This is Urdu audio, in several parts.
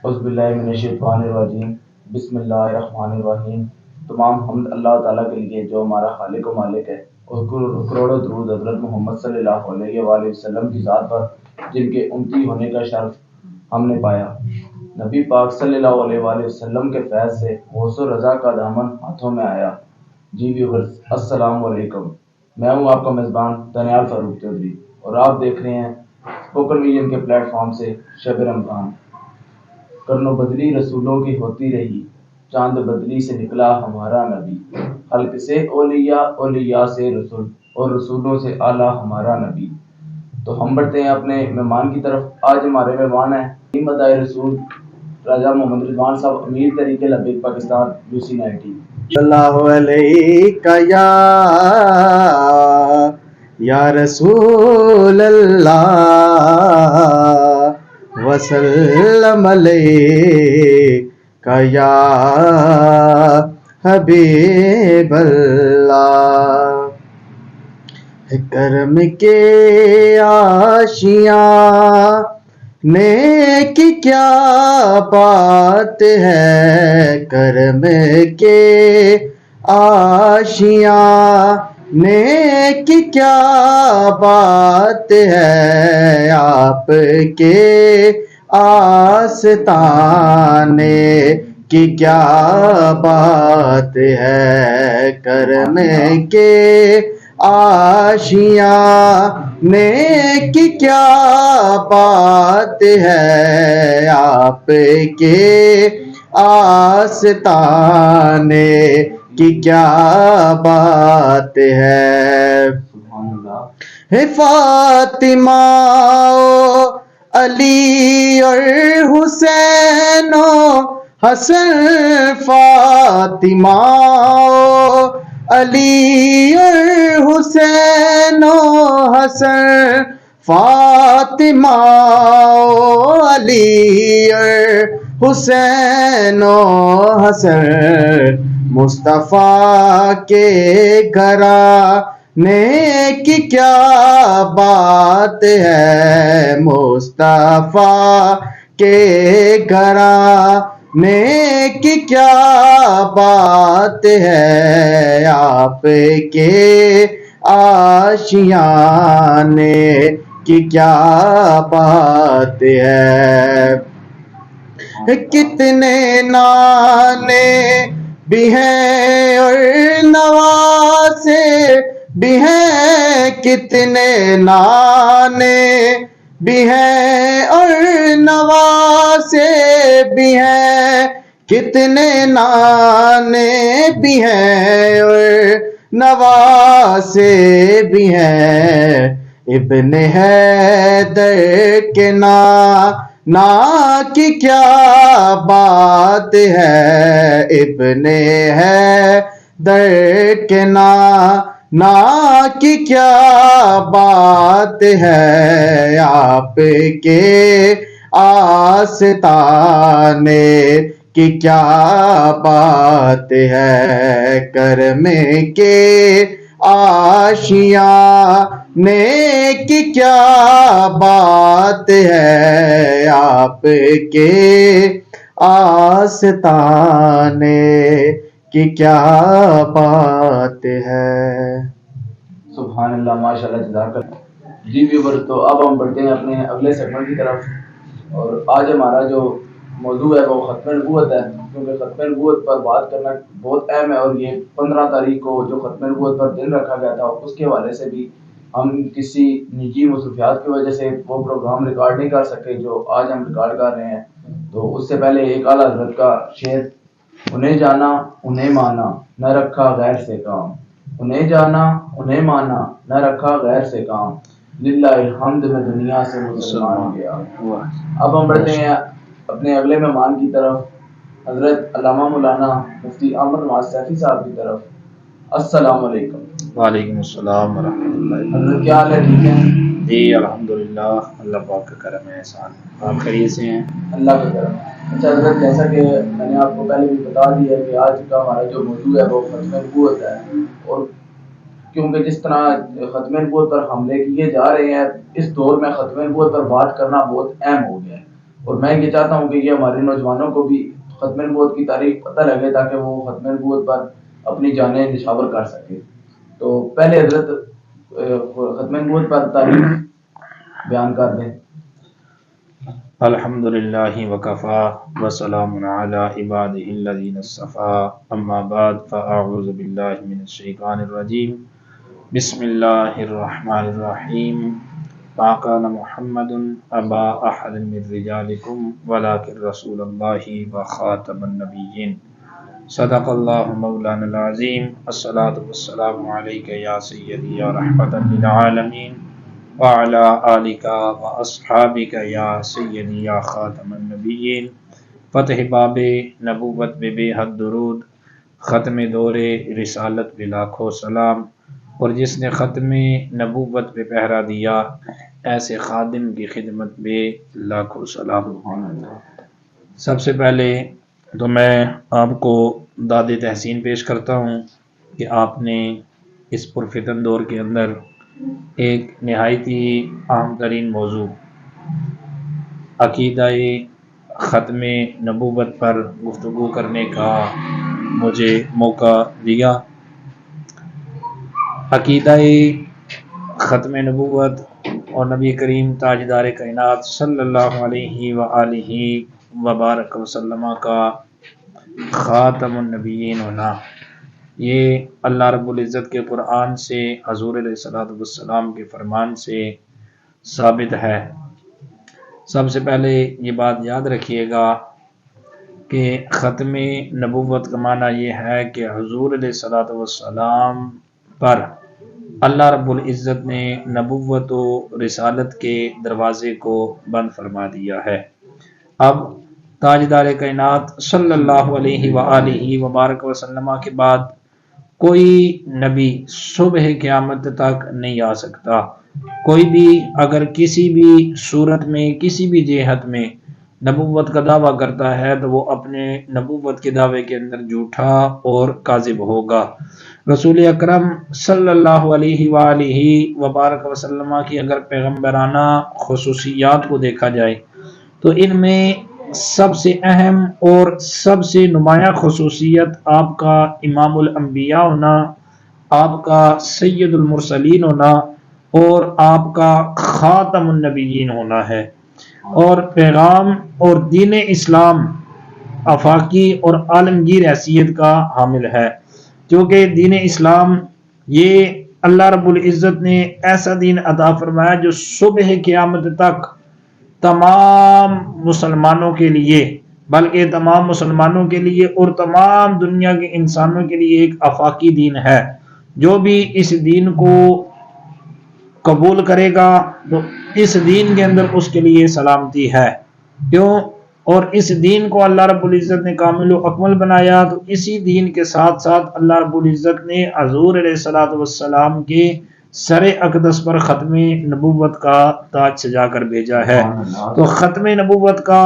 اعوذ باللہ من الشیطان الرجیم، بسم اللہ الرحمن الرحیم۔ تمام حمد اللہ تعالیٰ کے لیے جو ہمارا خالق و مالک ہے، اور کروڑوں درود حضرت محمد صلی اللہ علیہ وآلہ وسلم کی ذات پر، جن کے امتی ہونے کا شرف ہم نے پایا۔ نبی پاک صلی اللہ علیہ وآلہ وسلم کے فیض سے غوث و رضا کا دامن ہاتھوں میں آیا۔ جی ویورز، السلام علیکم۔ میں ہوں آپ کا میزبان دانیال فاروق چودھری، اور آپ دیکھ رہے ہیں اسپوکن ویژن کے پلیٹ فارم سے شب رمضان۔ کرنو بدلی رسولوں کی ہوتی رہی، چاند بدلی سے نکلا ہمارا نبی۔ خلق سے اولیاء، اولیاء سے رسول، اور رسولوں سے اعلیٰ ہمارا نبی۔ تو ہم بڑھتے ہیں اپنے مہمان کی طرف۔ آج ہمارے مہمان ہیں مدائے رسول راجہ محمد رضوان صاحب، امیر تحریک لبیک پاکستان UC90۔ اللہ علیہ یا رسول اللہ وسلم علیہ یا حبیب اللہ۔ کرم کے آشیاں نیک کیا بات ہے، کرم کے آشیاں نیک کیا بات ہے، آپ کے آستانے کی کیا بات ہے، کرم کے آشیاں نیک کیا بات ہے، آپ کے آستانے کی کیا بات ہے۔ فاطمہ علی اور حسین و حسن، فاطمہ علی اور حسین و حسن، فاطمہ علی اور حسین و حسن، مصطفیٰ کے گھرانے کی کیا بات ہے، مصطفیٰ کے گھرانے کی کیا بات ہے، آپ کے آشیانے کی کیا بات ہے۔ کتنے نانے بھی ہیں اور نواسے بھی ہیں، کتنے نانے بھی ہیں اور نواسے بھی ہیں، کتنے نانے بھی ہیں اور نواسے بھی ہیں، ابن حیدر کے نا کی کیا بات ہے، ابن حیدر کے نا کی کیا بات ہے، آپ کے آستانے کی کیا بات ہے، کرم کے آشیانے کی کیا بات ہے، آپ کے آستانے کی کیا بات ہے۔ سبحان اللہ، ماشاء اللہ، جزاک اللہ۔ جی ویور، تو اب ہم بڑھتے ہیں اپنے اگلے سیگمنٹ کی طرف، اور آج ہمارا جو موضوع ہے وہ ختم نبوت ہے، کیونکہ ختم نبوت پر بات کرنا بہت اہم ہے، اور یہ 15 تاریخ کو جو ختم نبوت پر دن رکھا گیا تھا، اس کے حوالے سے بھی ہم کسی نجی مصروفیات کی وجہ سے وہ پروگرام ریکارڈ نہیں کر سکے جو آج ہم ریکارڈ کر رہے ہیں۔ تو اس سے پہلے ایک اعلیٰ حضرت کا شعر: انہیں جانا انہیں مانا، نہ رکھا غیر سے کام، انہیں جانا انہیں مانا، نہ رکھا غیر سے کام، للہ الحمد میں دنیا سے مسلمان ہو گیا۔ اب ہم بڑھتے ہیں اپنے اگلے مہمان کی طرف، حضرت علامہ مولانا مفتی احمد نواز سیفی صاحب کی طرف۔ السلام علیکم۔ وعلیکم السلام ورحمۃ اللہ۔ حضرت کیا حال ہے؟ ٹھیک ہیں؟ جی الحمدللہ، اللہ پاک کا کرم ہے، احسان ہے۔ آپ خیریت سے ہیں؟ اللہ کا کرم۔ اچھا حضرت، جیسا کہ میں نے آپ کو پہلے بھی بتا دیا ہے کہ آج کا ہمارا جو موضوع ہے وہ ختم نبوت ہے، اور کیونکہ جس طرح ختم نبوت پر حملے کیے جا رہے ہیں، اس دور میں ختم نبوت پر بات کرنا بہت اہم ہو گیا ہے۔ اور میں یہ چاہتا ہوں کہ یہ ہمارے نوجوانوں کو بھی ختم نبوت کی تاریخ پتہ لگے تاکہ وہ ختم نبوت پر اپنی جانیں نشاور کر سکے. تو پہلے حضرت ختم نبوت پر تاریخ بیان کر دیں. الحمد للہ وکفا وسلام علی عبادہ الذین اصطفیٰ اما بعد فاعوذ باللہ من الشیطان الرجیم بسم اللہ الرحمن الرحیم ما کان محمد ابا احد من رجالکم ولکن رسول اللہ وخاتم النبیین صدق اللہ مولانا العظیم. الصلاۃ والسلام علیک یا سیدی یا رحمۃ للعالمین وعلی آلک واصحابک یا سیدی یا خاتم النبیین. فتح باب نبوت بے بے حد درود، ختم دور رسالت پہ لاکھوں سلام، اور جس نے ختم نبوت پہ پہرا دیا ایسے خادم کی خدمت پہ لاکھوں سلام. سب سے پہلے تو میں آپ کو داد تحسین پیش کرتا ہوں کہ آپ نے اس پرفتن دور کے اندر ایک نہایت ہی اہم ترین موضوع عقیدہ ختم نبوت پر گفتگو کرنے کا مجھے موقع دیا. عقیدہ ختم نبوت اور نبی کریم تاجدار کائنات صلی اللہ علیہ وآلہ وبارک وسلم کا خاتم النبیین ہونا، یہ اللہ رب العزت کے قرآن سے، حضور علیہ الصلوۃ والسلام کے فرمان سے ثابت ہے. سب سے پہلے یہ بات یاد رکھیے گا کہ ختم نبوت کا معنی یہ ہے کہ حضور علیہ الصلوۃ والسلام پر اللہ رب العزت نے نبوت و رسالت کے دروازے کو بند فرما دیا ہے. اب تاجدار کائنات صلی اللہ علیہ وآلہ وبارک وسلم کے بعد کوئی نبی صبح قیامت تک نہیں آ سکتا. کوئی بھی اگر کسی بھی صورت میں، کسی بھی جہت میں نبوت کا دعویٰ کرتا ہے تو وہ اپنے نبوت کے دعوے کے اندر جھوٹا اور کاذب ہوگا. رسول اکرم صلی اللہ علیہ وآلہ وبارک وسلم کی اگر پیغمبرانہ خصوصیات کو دیکھا جائے تو ان میں سب سے اہم اور سب سے نمایاں خصوصیت آپ کا امام الانبیاء ہونا، آپ کا سید المرسلین ہونا اور آپ کا خاتم النبیین ہونا ہے. اور پیغام اور دین اسلام آفاقی اور عالمگیر حیثیت کا حامل ہے، کیونکہ دین اسلام یہ اللہ رب العزت نے ایسا دین عطا فرمایا جو صبح قیامت تک تمام مسلمانوں کے لیے، بلکہ تمام مسلمانوں کے لیے اور تمام دنیا کے انسانوں کے لیے ایک آفاقی دین ہے. جو بھی اس دین کو قبول کرے گا تو اس دین کے اندر اس کے لیے سلامتی ہے. کیوں؟ اور اس دین کو اللہ رب العزت نے کامل و اکمل بنایا تو اسی دین کے ساتھ ساتھ اللہ رب العزت نے حضور علیہ الصلوۃ والسلام کے سر اقدس پر ختم نبوت کا تاج سجا کر بھیجا ہے. تو ختم نبوت کا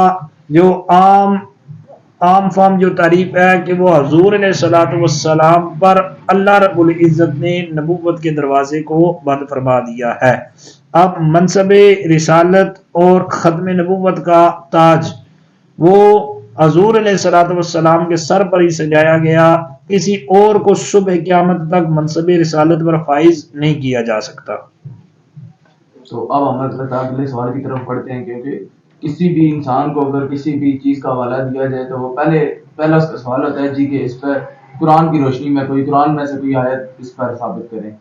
جو عام فام جو تعریف ہے کہ وہ حضور علیہ الصلوۃ والسلام پر اللہ رب العزت نے نبوت کے دروازے کو بند فرما دیا ہے. اب منصب رسالت اور ختم نبوت کا تاج وہ حضور علیہ الصلوۃ والسلام کے سر پر ہی سجایا گیا، کسی اور کو صبح قیامت تک منصب رسالت پر فائز نہیں کیا جا سکتا. تو اب ہم اگلے سوال کی طرف پڑھتے ہیں، کیونکہ کسی بھی انسان کو اگر کسی بھی چیز کا حوالہ دیا جائے تو وہ پہلا اس کا سوال ہوتا ہے جی کہ اس پر قرآن کی روشنی میں قرآن میں سے کوئی آیت اس پر ثابت کریں.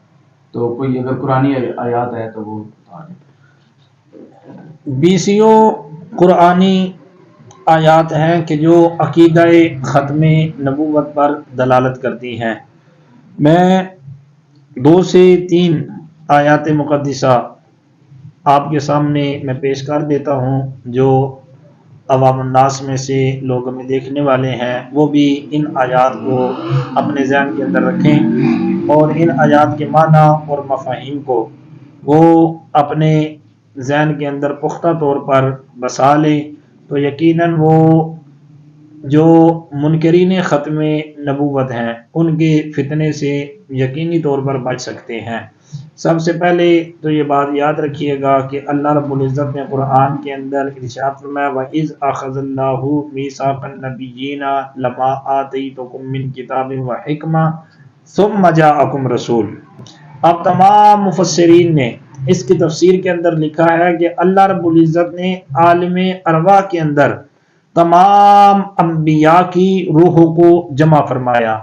تو کوئی اگر قرآنی آیات ہے تو وہ بتا دیں. بیسیوں قرآنی آیات ہیں کہ جو عقیدہ ختم نبوت پر دلالت کرتی ہیں. میں 2 سے 3 آیات مقدسہ آپ کے سامنے میں پیش کر دیتا ہوں جو عوام الناس میں سے لوگ ہمیں دیکھنے والے ہیں وہ بھی ان آیات کو اپنے ذہن کے اندر رکھیں اور ان آیات کے معنی اور مفاہیم کو وہ اپنے ذہن کے اندر پختہ طور پر بسا لیں تو یقیناً وہ جو منکرین ختم نبوت ہیں ان کے فتنے سے یقینی طور پر بچ سکتے ہیں. سب سے پہلے تو یہ بات یاد رکھیے گا کہ اللہ رب العزت نے قرآن کے اندر ارشاد فرمایا وَإِذْ أَخَذَ اللَّهُ مِيثَاقَ النَّبِيِّينَ لَمَا آتَيْتُكُم مِّن کتاب وحکمہ ثم جاءکم رسول۔ اب تمام مفسرین نے اس کی تفسیر کے اندر لکھا ہے کہ اللہ رب العزت نے عالم ارواح کے اندر تمام انبیاء کی روحوں کو جمع فرمایا،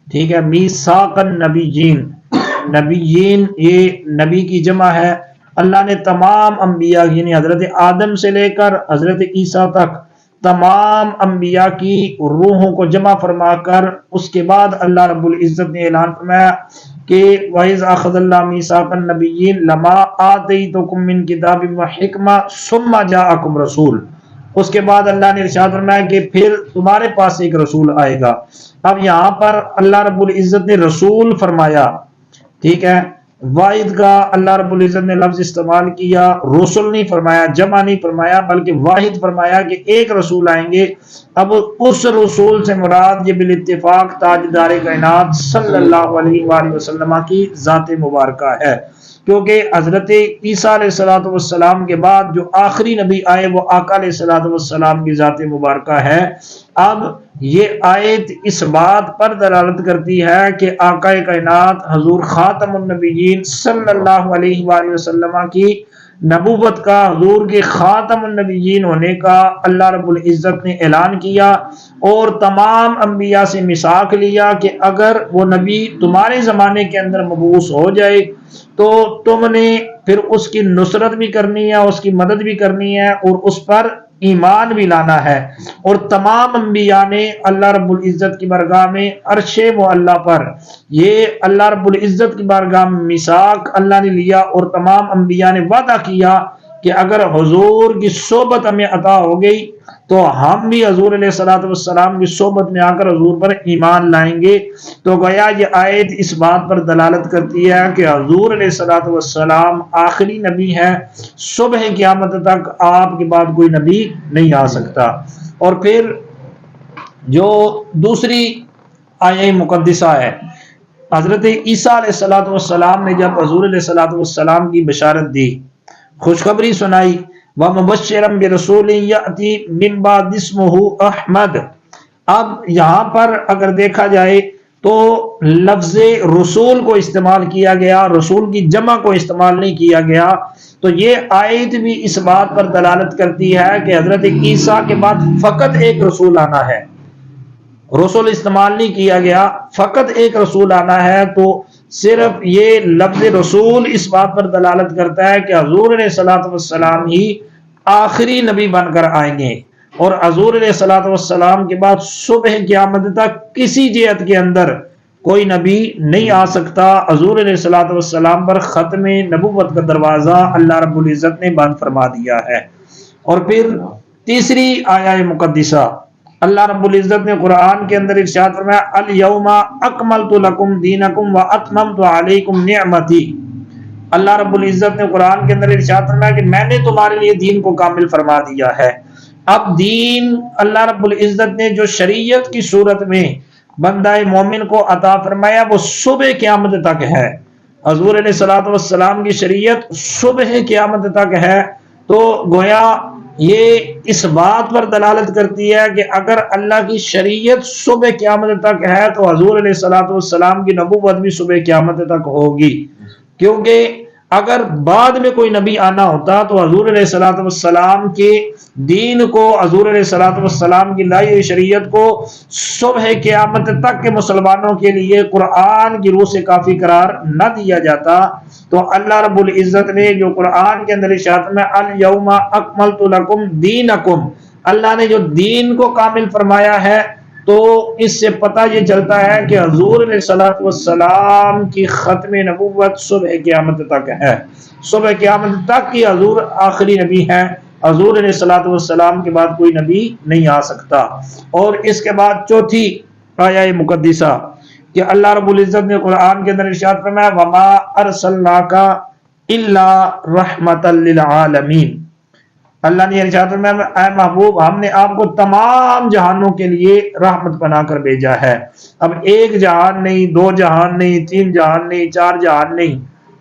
ٹھیک ہے۔ میثاق النبیین، نبیین یہ نبی کی جمع ہے۔ اللہ نے تمام انبیاء یعنی حضرت آدم سے لے کر حضرت عیسیٰ تک تمام انبیاء کی روحوں کو جمع فرما کر اس کے بعد اللہ رب العزت نے اعلان فرمایا کہ وَإِذْ أَخَذَ اللَّهُ مِيثَاقَ النَّبِيِّينَ لَمَا آتَيْتُكُم مِّن کتاب وحکمہ ثم جاءکم رسول۔ اس کے بعد اللہ نے ارشاد فرمایا کہ پھر تمہارے پاس ایک رسول آئے گا۔ اب یہاں پر اللہ رب العزت نے رسول فرمایا، ٹھیک ہے۔ واحد کا اللہ رب العزت نے لفظ استعمال کیا، رسول نہیں فرمایا، جمع نہیں فرمایا، بلکہ واحد فرمایا کہ ایک رسول آئیں گے۔ اب اس رسول سے مراد یہ بالاتفاق تاجدار کائنات صلی اللہ علیہ وآلہ وسلم کی ذات مبارکہ ہے، کیونکہ حضرت عیسیٰ علیہ السلام کے بعد جو آخری نبی آئے وہ آقا علیہ السلام کی ذات مبارکہ ہے۔ اب یہ آیت اس بات پر دلالت کرتی ہے کہ آقا کائنات حضور خاتم النبیین صلی اللہ علیہ وآلہ وسلم کی نبوت کا، حضور کے خاتم النبیین ہونے کا اللہ رب العزت نے اعلان کیا، اور تمام انبیاء سے میثاق لیا کہ اگر وہ نبی تمہارے زمانے کے اندر مبعوث ہو جائے تو تم نے پھر اس کی نصرت بھی کرنی ہے، اس کی مدد بھی کرنی ہے، اور اس پر ایمان بھی لانا ہے۔ اور تمام انبیاء نے اللہ رب العزت کی بارگاہ میں عرش معلیٰ پر یہ اللہ رب العزت کی بارگاہ میں میثاق اللہ نے لیا، اور تمام انبیاء نے وعدہ کیا کہ اگر حضور کی صحبت ہمیں عطا ہو گئی تو ہم بھی حضور علیہ السلام کی صحبت میں آ کر حضور پر ایمان لائیں گے۔ تو گویا یہ آیت اس بات پر دلالت کرتی ہے کہ حضور علیہ السلام آخری نبی ہے، صبح قیامت تک آپ کے بعد کوئی نبی نہیں آ سکتا۔ اور پھر جو دوسری آیہ مقدسہ ہے، حضرت عیسیٰ علیہ السلام نے جب حضور علیہ السلام کی بشارت دی، خوشخبری سنائی، وَمُبَشِّرًا بِرَسُولٍ يَأْتِي مِن بَعْدِهِ اسْمُهُ احمد۔ اب یہاں پر اگر دیکھا جائے تو لفظ رسول کو استعمال کیا گیا، رسول کی جمع کو استعمال نہیں کیا گیا۔ تو یہ آیت بھی اس بات پر دلالت کرتی ہے کہ حضرت عیسیٰ کے بعد فقط ایک رسول آنا ہے، رسول استعمال نہیں کیا گیا، فقط ایک رسول آنا ہے۔ تو صرف یہ لفظ رسول اس بات پر دلالت کرتا ہے کہ حضور علیہ السلام ہی آخری نبی بن کر آئیں گے، اور حضور علیہ السلام کے بعد صبح قیامت تک کسی جہت کے اندر کوئی نبی نہیں آ سکتا۔ حضور علیہ السلام پر ختم نبوت کا دروازہ اللہ رب العزت نے بند فرما دیا ہے۔ اور پھر تیسری آیہ مقدسہ اللہ رب العزت نے قرآن کے اندر ارشاد فرمایا الیوم اکملت لکم دینکم واتممت علیکم نعمتی۔ اللہ رب العزت نے قرآن کے اندر ارشاد فرمایا کہ میں نے تمہارے لیے دین کو کامل فرما دیا ہے۔ اب دین اللہ رب العزت نے جو شریعت کی صورت میں بندہ مومن کو عطا فرمایا وہ صبح قیامت تک ہے۔ حضور علیہ السلام کی شریعت صبح قیامت تک ہے۔ تو گویا یہ اس بات پر دلالت کرتی ہے کہ اگر اللہ کی شریعت صبح قیامت تک ہے تو حضور علیہ السلام کی نبوت بھی صبح قیامت تک ہوگی، کیونکہ اگر بعد میں کوئی نبی آنا ہوتا تو حضور علیہ السلام کے دین کو، حضور علیہ السلام کی لائی ہوئی شریعت کو صبح قیامت تک کے مسلمانوں کے لیے قرآن کی روح سے کافی قرار نہ دیا جاتا۔ تو اللہ رب العزت نے جو قرآن کے اندر ارشاد میں الیوم اکملت لکم دینکم، اللہ نے جو دین کو کامل فرمایا ہے، تو اس سے پتہ یہ چلتا ہے کہ حضور علیہ السلام کی ختم نبوت صبح قیامت تک ہے۔ صبح قیامت تک کی حضور آخری نبی ہے، حضور علیہ السلام کے بعد کوئی نبی نہیں آ سکتا۔ اور اس کے بعد چوتھی آیہ مقدسہ کہ اللہ رب العزت نے قرآن کے اندر ارشاد فرمایا وَمَا أَرْسَلْنَاكَ إِلَّا رَحْمَةً لِلْعَالَمِينَ۔ اللہ نے ارشاد فرمایا اے محبوب ہم نے آپ کو تمام جہانوں کے لیے رحمت بنا کر بھیجا ہے۔ اب ایک جہان نہیں، دو جہان نہیں، تین جہان نہیں، چار جہان نہیں،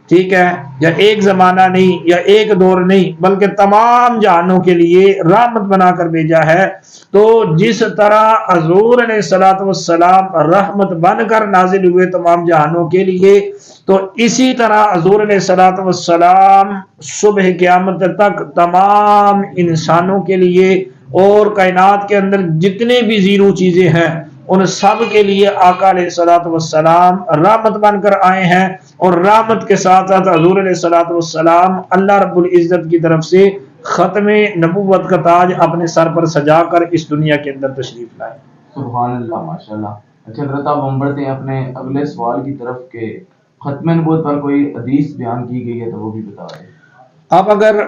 ٹھیک ہے، یا ایک زمانہ نہیں یا ایک دور نہیں بلکہ تمام جہانوں کے لیے رحمت بنا کر بھیجا ہے۔ تو جس طرح حضور علیہ الصلوۃ والسلام رحمت بن کر نازل ہوئے تمام جہانوں کے لیے، تو اسی طرح حضور علیہ الصلوۃ والسلام صبح قیامت تک تمام انسانوں کے لیے اور کائنات کے اندر جتنے بھی زیرو چیزیں ہیں ان سب کے لیے آقا علیہ الصلوۃ والسلام رحمت بن کر آئے ہیں، اور رحمت کے ساتھ ساتھ حضور علیہ الصلوۃ والسلام اللہ رب العزت کی طرف سے ختم نبوت کا تاج اپنے سر پر سجا کر اس دنیا کے اندر تشریف لائے۔ سبحان اللہ، ماشاءاللہ۔ اچھا حضرت، اب ہم بڑھتے ہیں اپنے اگلے سوال کی طرف کہ ختم نبوت پر کوئی حدیث بیان کی گئی ہے تو وہ بھی بتا دیں۔ اب اگر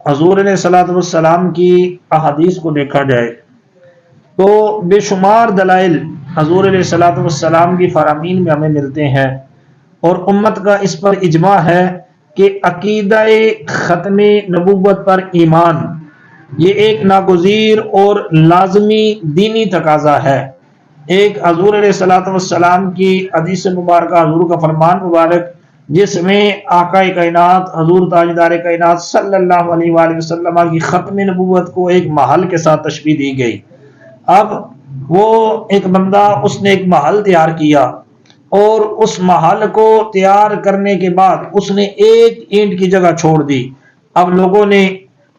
حضور علیہ الصلوۃ والسلام کی احادیث کو دیکھا جائے تو بے شمار دلائل حضور علیہ الصلوۃ والسلام کی فرامین میں ہمیں ملتے ہیں، اور امت کا اس پر اجماع ہے کہ عقیدہ ختم نبوت پر ایمان یہ ایک ناگزیر اور لازمی دینی تقاضا ہے۔ ایک حضور علیہ الصلوۃ والسلام کی حدیث مبارکہ، حضور کا فرمان مبارک، جس میں آقا کائنات حضور تاجدار کائنات صلی اللہ علیہ وآلہ وسلم کی ختم نبوت کو ایک محل کے ساتھ تشبیہ دی گئی۔ اب وہ ایک بندہ، اس نے ایک محل تیار کیا، اور اس محل کو تیار کرنے کے بعد اس نے ایک اینٹ کی جگہ چھوڑ دی۔ اب لوگوں نے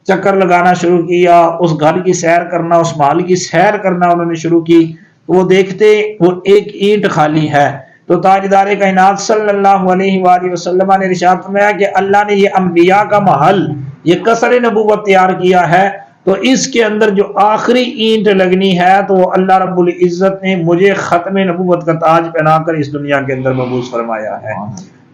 چکر لگانا شروع کیا، اس گھر کی سیر کرنا، اس محل کی سیر کرنا انہوں نے شروع کی، وہ دیکھتے وہ ایک اینٹ خالی ہے۔ تو تاجدار کائنات صلی اللہ علیہ وآلہ وسلم نے ارشاد فرمایا کہ اللہ نے یہ انبیاء کا محل، یہ قصر نبوت تیار کیا ہے، تو اس کے اندر جو آخری اینٹ لگنی ہے تو وہ اللہ رب العزت نے مجھے ختم نبوت کا تاج پہنا کر اس دنیا کے اندر مبعوث فرمایا ہے۔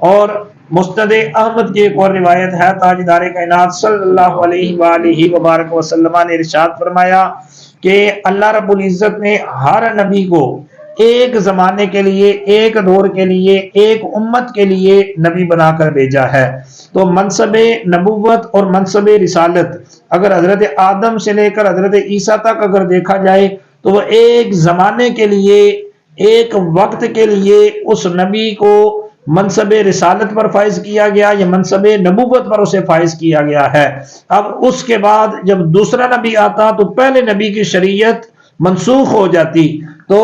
اور مسند احمد کی ایک اور روایت ہے، تاجدار کائنات صلی اللہ علیہ وآلہ وبارک وسلم نے ارشاد فرمایا کہ اللہ رب العزت نے ہر نبی کو ایک زمانے کے لیے، ایک دور کے لیے، ایک امت کے لیے نبی بنا کر بھیجا ہے۔ تو منصب نبوت اور منصب رسالت اگر حضرت آدم سے لے کر حضرت عیسیٰ تک اگر دیکھا جائے تو وہ ایک زمانے کے لیے، ایک وقت کے لیے اس نبی کو منصب رسالت پر فائز کیا گیا یا منصب نبوت پر اسے فائز کیا گیا ہے۔ اب اس کے بعد جب دوسرا نبی آتا تو پہلے نبی کی شریعت منسوخ ہو جاتی۔ تو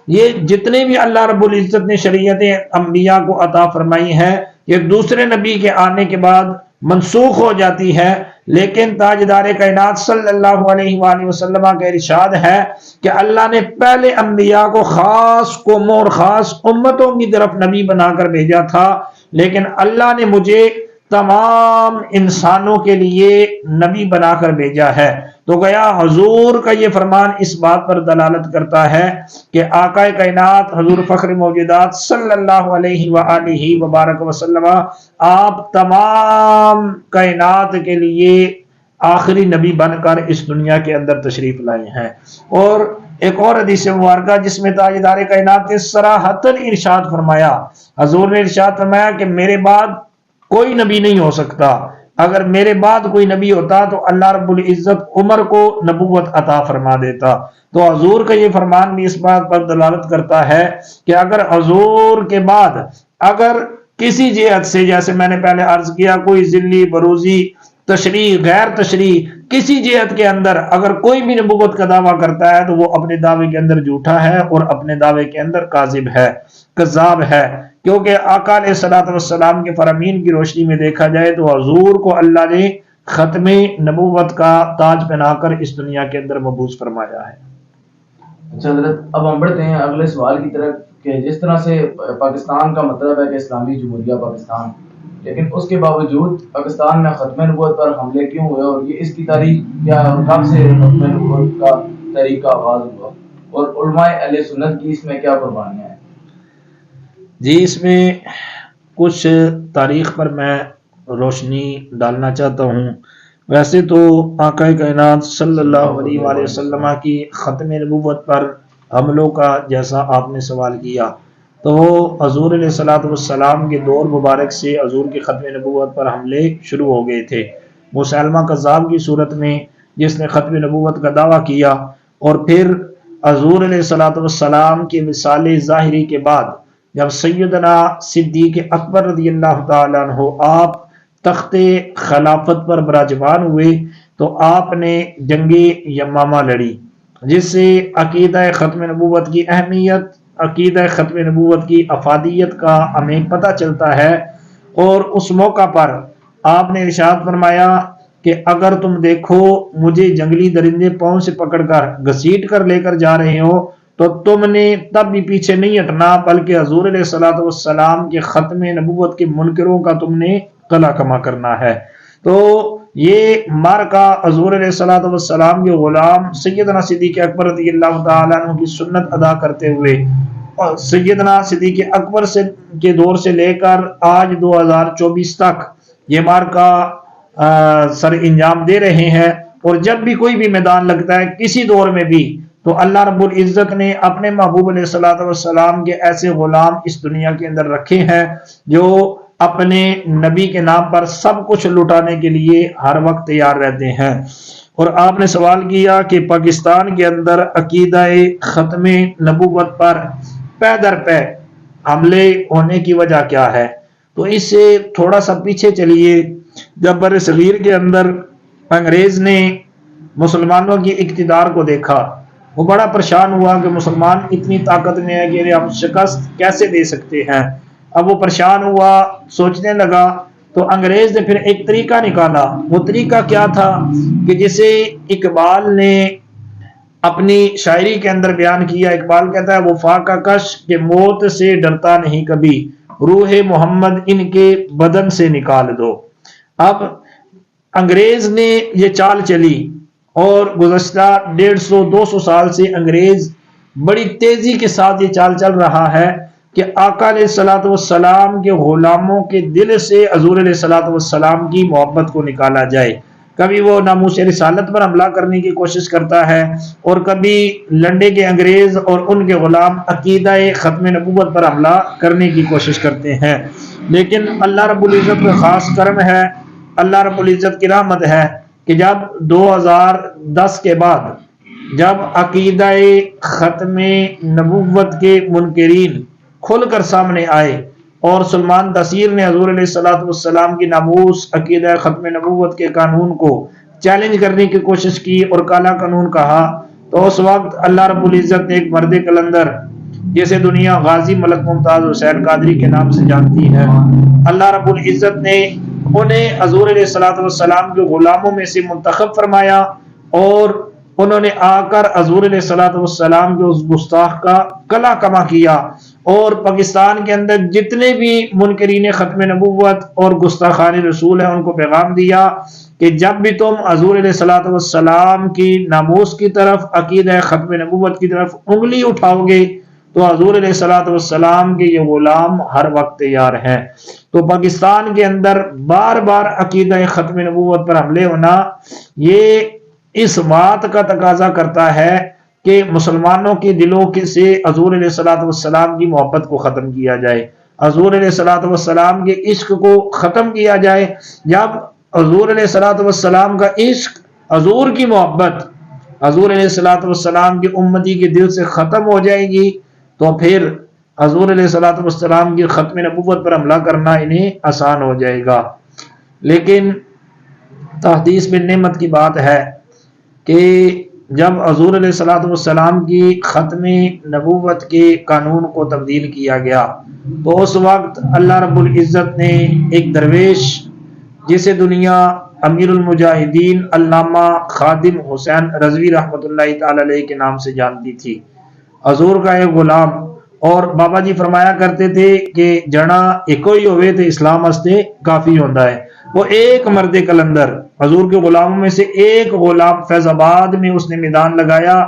یہ جتنے بھی اللہ رب العزت نے شریعتیں انبیاء کو عطا فرمائی ہیں یہ دوسرے نبی کے آنے کے بعد منسوخ ہو جاتی ہے، لیکن تاجدار کائنات صلی اللہ علیہ وآلہ وسلم کا ارشاد ہے کہ اللہ نے پہلے انبیاء کو خاص قوموں اور خاص امتوں کی طرف نبی بنا کر بھیجا تھا، لیکن اللہ نے مجھے تمام انسانوں کے لیے نبی بنا کر بھیجا ہے۔ تو گیا حضور کا یہ فرمان اس بات پر دلالت کرتا ہے کہ آقا کائنات حضور فخر موجودات صلی اللہ علیہ وآلہ وبارک وسلم آپ تمام کائنات کے لیے آخری نبی بن کر اس دنیا کے اندر تشریف لائے ہیں۔ اور ایک اور حدیث مبارکہ جس میں تاجدار کائنات نے صراحتاً ارشاد فرمایا، حضور نے ارشاد فرمایا کہ میرے بعد کوئی نبی نہیں ہو سکتا، اگر میرے بعد کوئی نبی ہوتا تو اللہ رب العزت عمر کو نبوت عطا فرما دیتا۔ تو حضور کا یہ فرمان بھی اس بات پر دلالت کرتا ہے کہ اگر حضور کے بعد اگر کسی جہت سے، جیسے میں نے پہلے عرض کیا، کوئی ذلی بروزی تشریح غیر تشریح کسی جہت کے اندر اگر کوئی بھی نبوت کا دعویٰ کرتا ہے تو وہ اپنے دعوے کے اندر جھوٹا ہے اور اپنے دعوے کے اندر کاذب ہے، کذاب ہے، کیونکہ آقا علیہ الصلوۃ والسلام کے فرامین کی روشنی میں دیکھا جائے تو حضور کو اللہ نے ختم نبوت کا تاج پہنا کر اس دنیا کے اندر مبعوث فرمایا ہے۔ اچھا حضرت، اب ہم بڑھتے ہیں اگلے سوال کی طرف کہ جس طرح سے پاکستان کا مطلب ہے کہ اسلامی جمہوریہ پاکستان، لیکن اس کے باوجود پاکستان میں ختم نبوت پر حملے کیوں ہوئے، اور یہ اس کی تاریخ کیا، کب سے ختم نبوت کا تحریک کا آغاز ہوا، اور علماء اہل سنت کی اس میں کیا قربانیاں ہیں؟ جی، اس میں کچھ تاریخ پر میں روشنی ڈالنا چاہتا ہوں۔ ویسے تو آقا کائنات صلی اللہ علیہ وآلہ وسلم کی ختم نبوت پر حملوں کا جیسا آپ نے سوال کیا تو وہ حضور علیہ الصلوۃ والسلام کے دور مبارک سے حضور کی ختم نبوت پر حملے شروع ہو گئے تھے۔ مسیلمہ کذاب کی صورت میں جس نے ختم نبوت کا دعویٰ کیا، اور پھر حضور علیہ الصلوۃ والسلام کی وصال ظاہری کے بعد جب سیدنا صدیق اکبر رضی اللہ تعالیٰ عنہ آپ تخت خلافت پر براجمان ہوئے تو آپ نے جنگ یمامہ لڑی، جس سے عقیدہ ختم نبوت کی اہمیت، عقیدہ ختم نبوت کی افادیت کا ہمیں پتہ چلتا ہے۔ اور اس موقع پر آپ نے ارشاد فرمایا کہ اگر تم دیکھو مجھے جنگلی درندے پاؤں سے پکڑ کر گھسیٹ کر لے کر جا رہے ہو تو تم نے تب بھی پیچھے نہیں ہٹنا، بلکہ حضور علیہ الصلوۃ والسلام کے ختم نبوت کے منکروں کا تم نے قلع کما کرنا ہے۔ تو یہ مارکا حضور علیہ الصلوۃ والسلام کے غلام سیدنا صدیق اکبر رضی اللہ تعالیٰ عنہ کی سنت ادا کرتے ہوئے اور سیدنا صدیق اکبر سے کے دور سے لے کر آج 2024 تک یہ مارکا سر انجام دے رہے ہیں۔ اور جب بھی کوئی بھی میدان لگتا ہے کسی دور میں بھی، تو اللہ رب العزت نے اپنے محبوب علیہ الصلوۃ والسلام کے ایسے غلام اس دنیا کے اندر رکھے ہیں جو اپنے نبی کے نام پر سب کچھ لٹانے کے لیے ہر وقت تیار رہتے ہیں۔ اور آپ نے سوال کیا کہ پاکستان کے اندر عقیدہ ختم نبوت پر پے در پے حملے ہونے کی وجہ کیا ہے؟ تو اس سے تھوڑا سا پیچھے چلیے۔ جب بر صغیر کے اندر انگریز نے مسلمانوں کی اقتدار کو دیکھا، وہ بڑا پریشان ہوا کہ مسلمان اتنی طاقت میں ہے کہ ہم شکست کیسے دے سکتے ہیں۔ اب وہ پریشان ہوا، سوچنے لگا، تو انگریز نے پھر ایک طریقہ نکالا۔ وہ طریقہ کیا تھا کہ جسے اقبال نے اپنی شاعری کے اندر بیان کیا۔ اقبال کہتا ہے وفا کا کش کہ موت سے ڈرتا نہیں کبھی، روح محمد ان کے بدن سے نکال دو۔ اب انگریز نے یہ چال چلی اور گزشتہ 150-200 سال سے انگریز بڑی تیزی کے ساتھ یہ چال چل رہا ہے کہ آقا علیہ الصلوۃ والسلام کے غلاموں کے دل سے حضور علیہ الصلوۃ والسلام کی محبت کو نکالا جائے۔ کبھی وہ ناموس رسالت پر حملہ کرنے کی کوشش کرتا ہے، اور کبھی لنڈے کے انگریز اور ان کے غلام عقیدہ ختم نبوت پر حملہ کرنے کی کوشش کرتے ہیں۔ لیکن اللہ رب العزت کا خاص کرم ہے، اللہ رب العزت کی رحمت ہے کہ جب 2010 کے بعد جب عقیدہ ختم نبوت کے منکرین کھل کر سامنے آئے اور سلمان تاثیر نے حضور علیہ الصلوۃ والسلام کی ناموس عقیدہ ختم نبوت کے قانون کو چیلنج کرنے کی کوشش کی اور کالا قانون کہا، تو اس وقت اللہ رب العزت نے ایک مرد کلندر جسے دنیا غازی ملک ممتاز حسین قادری کے نام سے جانتی ہے، اللہ رب العزت نے انہیں حضور علیہ الصلوۃ والسلام کے غلاموں میں سے منتخب فرمایا، اور انہوں نے آ کر حضور علیہ الصلوۃ والسلام کے اس گستاخ کا قلع کما کیا، اور پاکستان کے اندر جتنے بھی منکرین ختم نبوت اور گستاخان رسول ہیں ان کو پیغام دیا کہ جب بھی تم حضور علیہ الصلوۃ والسلام کی ناموس کی طرف، عقیدہ ختم نبوت کی طرف انگلی اٹھاؤ گے تو حضور علیہ الصلوۃ والسلام کے یہ غلام ہر وقت تیار ہیں۔ تو پاکستان کے اندر بار بار عقیدہ ختم نبوت پر حملے ہونا یہ اس بات کا تقاضا کرتا ہے کہ مسلمانوں کے دلوں سے حضور علیہ الصلوۃ والسلام کی محبت کو ختم کیا جائے، حضور علیہ الصلوۃ والسلام کے عشق کو ختم کیا جائے۔ جب حضور علیہ الصلوۃ والسلام کا عشق، حضور کی محبت حضور علیہ الصلوۃ والسلام کی امتی کے دل سے ختم ہو جائے گی تو پھر حضور علیہ الصلوۃ والسلام کی ختم نبوت پر حملہ کرنا انہیں آسان ہو جائے گا۔ لیکن تحدیث بن نعمت کی بات ہے کہ جب حضور علیہ الصلوۃ والسلام کی ختم نبوت کے قانون کو تبدیل کیا گیا تو اس وقت اللہ رب العزت نے ایک درویش جسے دنیا امیر المجاہدین علامہ خادم حسین رضوی رحمۃ اللہ تعالی علیہ کے نام سے جانتی تھی، حضور کا ایک غلام، اور بابا جی فرمایا کرتے تھے کہ جنا ایکو ہی ہوئے تو اسلام ہستے کافی ہوتا ہے۔ وہ ایک مرد کلندر حضور کے غلاموں میں سے ایک غلام فیض آباد میں اس نے میدان لگایا،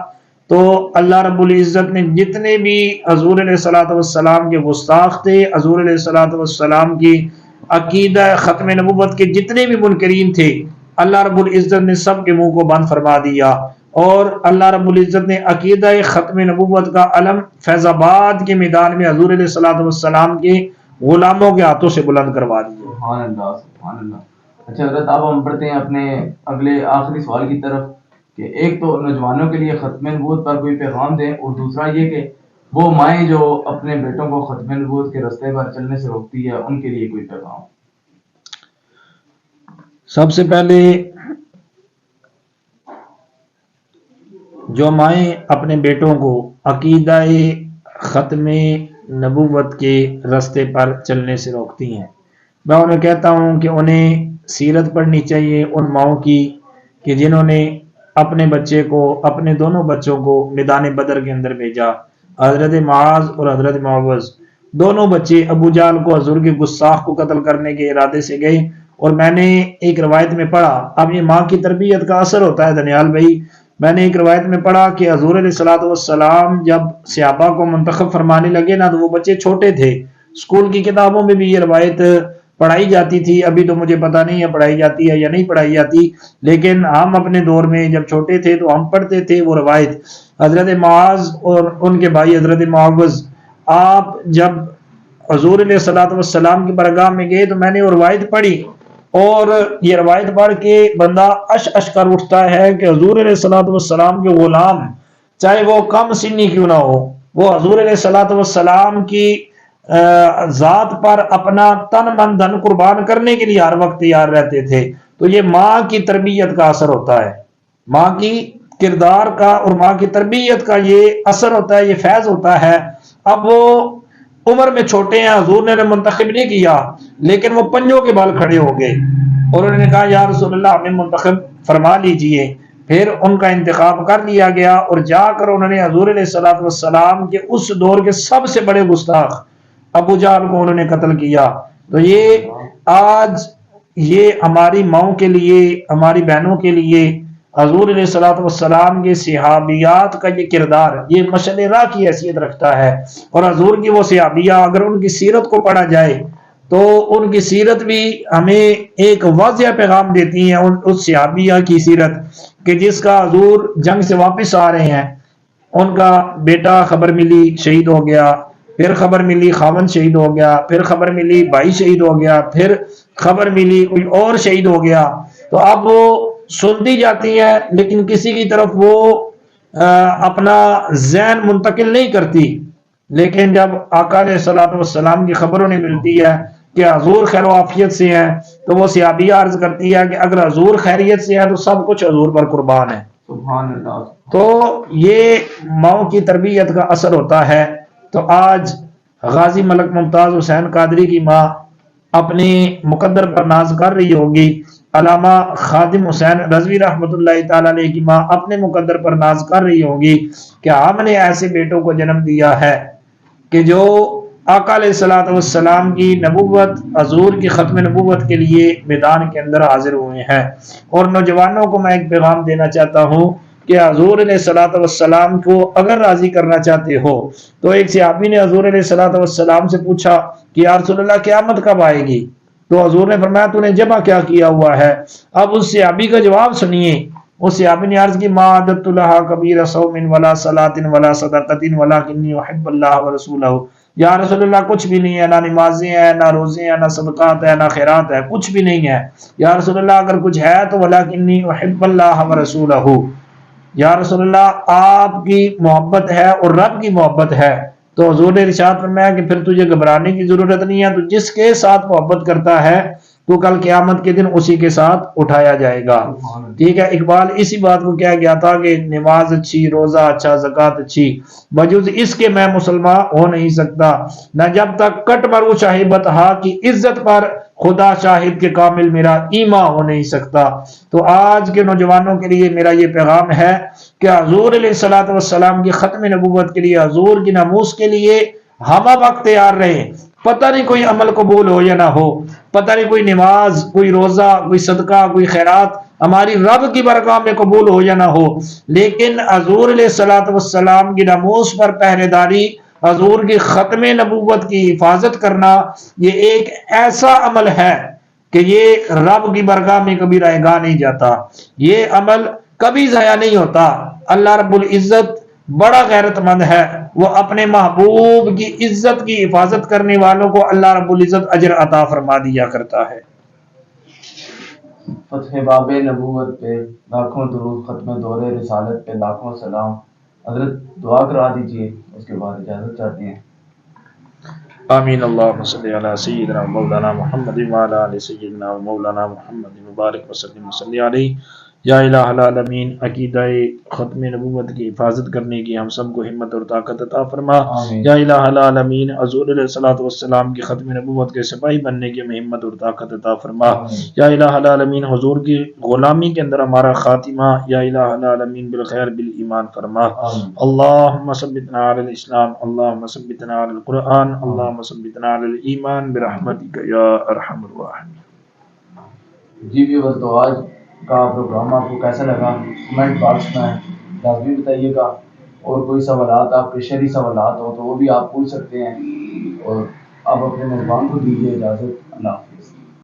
تو اللہ رب العزت نے جتنے بھی حضور علیہ الصلوۃ والسلام کے گستاخ تھے، حضور علیہ الصلوۃ والسلام کی عقیدہ ختم نبوت کے جتنے بھی منکرین تھے، اللہ رب العزت نے سب کے منہ کو بند فرما دیا، اور اللہ رب العزت نے عقیدہ ختم نبوت کا علم فیض آباد کے میدان میں حضور علیہ الصلوۃ والسلام کے غلاموں کے ہاتھوں سے بلند کروا دیا۔ سبحان اللہ، سبحان اللہ۔ اچھا حضرت، اب ہم بڑھتے ہیں اپنے اگلے آخری سوال کی طرف کہ ایک تو نوجوانوں کے لیے ختم نبوت پر کوئی پیغام دیں، اور دوسرا یہ کہ وہ مائیں جو اپنے بیٹوں کو ختم نبوت کے راستے پر چلنے سے روکتی ہے، ان کے لیے کوئی پیغام؟ سب سے پہلے جو مائیں اپنے بیٹوں کو عقیدہ ختم نبوت کے راستے پر چلنے سے روکتی ہیں، میں انہیں کہتا ہوں کہ انہیں سیرت پڑھنی چاہیے ان ماؤں کی کہ جنہوں نے اپنے بچے کو، اپنے دونوں بچوں کو میدان بدر کے اندر بھیجا۔ حضرت معاذ اور حضرت معوذ دونوں بچے ابو جہل کو، حضور کے گستاخ کو قتل کرنے کے ارادے سے گئے، اور میں نے ایک روایت میں پڑھا، اب یہ ماں کی تربیت کا اثر ہوتا ہے دنیال بھائی، میں نے ایک روایت میں پڑھا کہ حضور علیہ الصلوۃ والسلام جب صحابہ کو منتخب فرمانے لگے نا، تو وہ بچے چھوٹے تھے۔ اسکول کی کتابوں میں بھی یہ روایت پڑھائی جاتی تھی، ابھی تو مجھے پتا نہیں ہے پڑھائی جاتی ہے یا نہیں پڑھائی جاتی، لیکن ہم اپنے دور میں جب چھوٹے تھے تو ہم پڑھتے تھے وہ روایت۔ حضرت معاذ اور ان کے بھائی حضرت معوذ، آپ جب حضور علیہ الصلوۃ والسلام کی بارگاہ میں گئے تو میں نے وہ روایت پڑھی، اور یہ روایت پڑھ کے بندہ اش کر اٹھتا ہے کہ حضور علیہ الصلوۃ والسلام کے غلام، چاہے وہ کم سنی کیوں نہ ہو، وہ حضور علیہ الصلوۃ والسلام کی ذات پر اپنا تن من دھن قربان کرنے کے لیے ہر وقت تیار رہتے تھے۔ تو یہ ماں کی تربیت کا اثر ہوتا ہے، ماں کی کردار کا اور ماں کی تربیت کا یہ اثر ہوتا ہے، یہ فیض ہوتا ہے۔ اب وہ عمر میں چھوٹے ہیں، حضور نے منتخب نہیں کیا، لیکن وہ پنجوں کے بال کھڑے ہو گئے اور انہوں نے کہا یا رسول اللہ ہمیں منتخب فرما لیجئے۔ پھر ان کا انتخاب کر لیا گیا، اور جا کر انہوں نے حضور علیہ الصلوۃ والسلام کے اس دور کے سب سے بڑے گستاخ ابو جہل کو انہوں نے قتل کیا۔ تو یہ آج یہ ہماری ماؤں کے لیے، ہماری بہنوں کے لیے حضور علیہ الصلوۃ والسلام کے صحابیات کا یہ کردار، یہ مشعل راہ کی حیثیت رکھتا ہے۔ اور حضور کی وہ صحابیہ اگر ان کی سیرت کو پڑھا جائے تو ان کی سیرت بھی ہمیں ایک واضح پیغام دیتی ہیں، اس صحابیہ کی سیرت کہ جس کا حضور جنگ سے واپس آ رہے ہیں، ان کا بیٹا خبر ملی شہید ہو گیا، پھر خبر ملی خاوند شہید ہو گیا، پھر خبر ملی بھائی شہید ہو گیا، پھر خبر ملی کوئی اور شہید ہو گیا۔ تو اب وہ سنتی جاتی ہے لیکن کسی کی طرف وہ اپنا ذہن منتقل نہیں کرتی، لیکن جب آقا علیہ الصلوۃ والسلام کی خبر انہیں ملتی ہے کہ حضور خیر و عافیت سے ہیں، تو وہ صحابیہ عرض کرتی ہے کہ اگر حضور خیریت سے ہے تو سب کچھ حضور پر قربان ہے۔ سبحان اللہ۔ تو یہ ماؤں کی تربیت کا اثر ہوتا ہے۔ تو آج غازی ملک ممتاز حسین قادری کی ماں اپنی مقدر پر ناز کر رہی ہوگی، علامہ خادم حسین رضوی رحمۃ اللہ تعالی علیہ کی ماں اپنے مقدر پر ناز کر رہی ہوگی کہ ہم نے ایسے بیٹوں کو جنم دیا ہے کہ جو آقا علیہ الصلوۃ والسلام کی نبوت، حضور کی ختم نبوت کے لیے میدان کے اندر حاضر ہوئے ہیں۔ اور نوجوانوں کو میں ایک پیغام دینا چاہتا ہوں کہ حضور علیہ الصلوۃ والسلام کو اگر راضی کرنا چاہتے ہو، تو ایک صحابی نے حضور علیہ الصلوۃ والسلام سے پوچھا کہ یا رسول اللہ قیامت کب آئے گی؟ تو حضور نے فرمایا تو نے جمع کیا کیا ہوا ہے؟ اب اس صحابی کا جواب سنیے۔ اس صحابی نے عرض کی ما عددت لها کبیر صوم ولا صلاۃ ولا صدقۃ ولکنی احب اللہ ورسولہ، یا رسول اللہ کچھ بھی نہیں ہے، نہ نمازیں ہیں، نہ روزے ہیں، نہ صدقات ہے، نہ خیرات ہے، کچھ بھی نہیں ہے۔ یا رسول اللہ اگر کچھ ہے تو ولکنی احب اللہ ورسولہ، یا رسول اللہ آپ کی محبت ہے اور رب کی محبت ہے۔ تو حضور نے ارشاد فرمایا کہ پھر تجھے گھبرانے کی ضرورت نہیں ہے، تو جس کے ساتھ محبت کرتا ہے تو کل قیامت کے دن اسی کے ساتھ اٹھایا جائے گا۔ ٹھیک ہے، اقبال اسی بات کو کہہ گیا تھا کہ نماز اچھی، روزہ اچھا، زکوٰۃ اچھی، بجز اس کے میں مسلمان ہو نہیں سکتا، نہ جب تک کٹ مرو شاہبت ہا کی عزت پر خدا شاہد کے کامل میرا ایمان ہو نہیں سکتا۔ تو آج کے نوجوانوں کے لیے میرا یہ پیغام ہے کہ حضور علیہ الصلوۃ والسلام کی ختم نبوت کے لیے، حضور کی ناموس کے لیے ہم وقت تیار رہے۔ پتہ نہیں کوئی عمل قبول ہو یا نہ ہو، پتہ نہیں کوئی نماز، کوئی روزہ، کوئی صدقہ، کوئی خیرات ہماری رب کی بارگاہ میں قبول ہو یا نہ ہو، لیکن حضور علیہ الصلوۃ والسلام کی ناموس پر پہرے داری، حضور کی ختم نبوت کی حفاظت کرنا، یہ ایک ایسا عمل ہے کہ یہ رب کی بارگاہ میں کبھی رائے گاہ نہیں جاتا، یہ عمل کبھی ضائع نہیں ہوتا۔ اللہ رب العزت بڑا غیرت مند ہے، وہ اپنے محبوب کی عزت کی حفاظت کرنے والوں کو اللہ رب العزت اجر عطا فرما دیا کرتا ہے۔ فتح باب نبوت پہ لاکھوں درود، ختم دور رسالت پہ لاکھوں سلام، حضرت دعا کرا دیجیے، اس کے بعد اجازت چاہتے ہیں۔ آمین۔ اللہم صلی علی سیدنا مولانا محمد وعلی آل سیدنا مولانا محمد مبارک وسلم صلی علیہ۔ یا الہ العالمین، عقیدہ ختم نبوت کی حفاظت کرنے کی ہم سب کو ہمت اور طاقت عطا فرما۔ آمین۔ یا الہ العالمین، حضور علیہ الصلوۃ والسلام کی ختم نبوت کے سپاہی بننے کی ہمیں ہمت اور طاقت عطا فرما۔ آمین۔ یا الہ العالمین، حضور کی غلامی کے اندر ہمارا خاتمہ یا الہ العالمین بالخیر بالایمان فرما۔ آمین۔ اللہم ثبتنا علی الاسلام، اللہم ثبتنا علی القرآن، اللہم ثبتنا علی الایمان برحمتک یا ارحم الراحمین۔ جی ویورز، تو آج کا پروگرام آپ کو کیسا لگا کمنٹ باکس میں لازمی بتائیے گا، اور کوئی سوالات آپ کے شرعی سوالات ہو تو وہ بھی آپ پوچھ سکتے ہیں، اور آپ اپنے مہمان کو دیجیے اجازت۔ اللہ حافظ۔